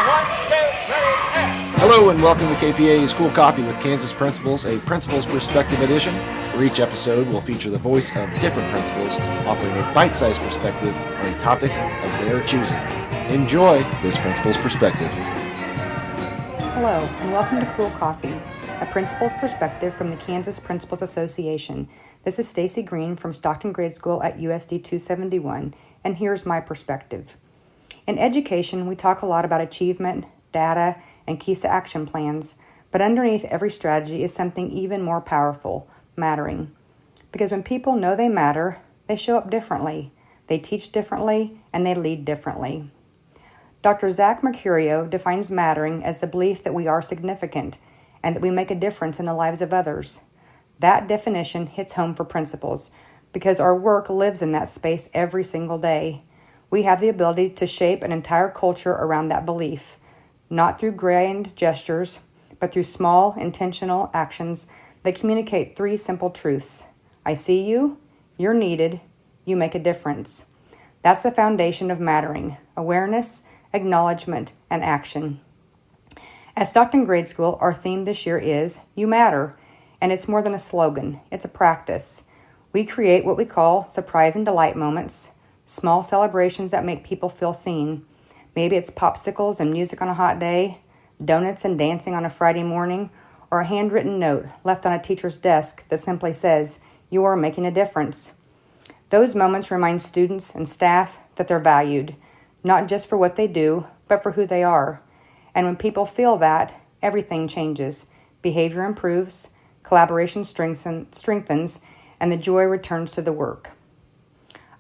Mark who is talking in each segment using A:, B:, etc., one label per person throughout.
A: 1, 2, ready, and...
B: Hello and welcome to KPA's Cool Coffee with Kansas Principals, a Principals Perspective edition, where each episode will feature the voice of different principals, offering a bite-sized perspective on a topic of their choosing. Enjoy this Principals Perspective.
C: Hello and welcome to Cool Coffee, a Principal's Perspective from the Kansas Principals Association. This is Stacey Green from Stockton Grade School at USD 271, and here's my perspective. In education, we talk a lot about achievement, data, and keys to action plans, but underneath every strategy is something even more powerful, mattering. Because when people know they matter, they show up differently, they teach differently, and they lead differently. Dr. Zach Mercurio defines mattering as the belief that we are significant and that we make a difference in the lives of others. That definition hits home for principals because our work lives in that space every single day. We have the ability to shape an entire culture around that belief, not through grand gestures, but through small, intentional actions that communicate three simple truths. I see you, you're needed, you make a difference. That's the foundation of mattering: awareness, acknowledgement, and action. At Stockton Grade School, our theme this year is You Matter, and it's more than a slogan, it's a practice. We create what we call surprise and delight moments, small celebrations that make people feel seen. Maybe it's popsicles and music on a hot day, donuts and dancing on a Friday morning, or a handwritten note left on a teacher's desk that simply says, "You are making a difference." Those moments remind students and staff that they're valued, not just for what they do, but for who they are. And when people feel that, everything changes. Behavior improves, collaboration strengthens, and the joy returns to the work.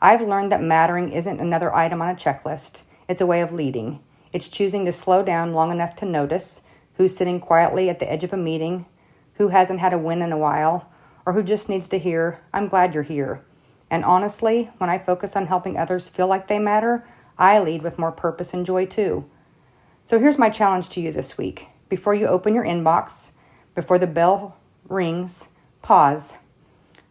C: I've learned that mattering isn't another item on a checklist. It's a way of leading. It's choosing to slow down long enough to notice who's sitting quietly at the edge of a meeting, who hasn't had a win in a while, or who just needs to hear, "I'm glad you're here." And honestly, when I focus on helping others feel like they matter, I lead with more purpose and joy too. So here's my challenge to you this week. Before you open your inbox, before the bell rings, pause.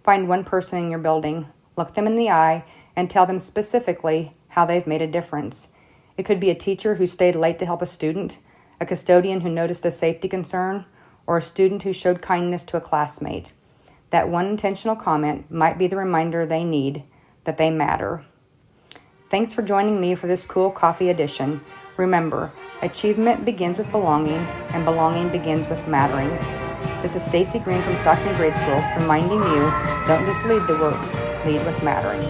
C: Find one person in your building, look them in the eye, and tell them specifically how they've made a difference. It could be a teacher who stayed late to help a student, a custodian who noticed a safety concern, or a student who showed kindness to a classmate. That one intentional comment might be the reminder they need that they matter. Thanks for joining me for this Cool Coffee edition. Remember, achievement begins with belonging, and belonging begins with mattering. This is Stacey Green from Stockton Grade School, reminding you, don't just lead the work, lead with mattering.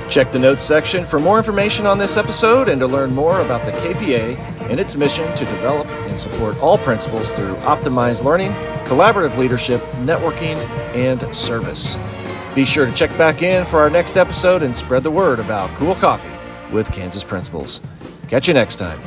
B: Check the notes section for more information on this episode and to learn more about the KPA and its mission to develop and support all principals through optimized learning, collaborative leadership, networking, and service. Be sure to check back in for our next episode and spread the word about Cool Coffee with Kansas Principals. Catch you next time.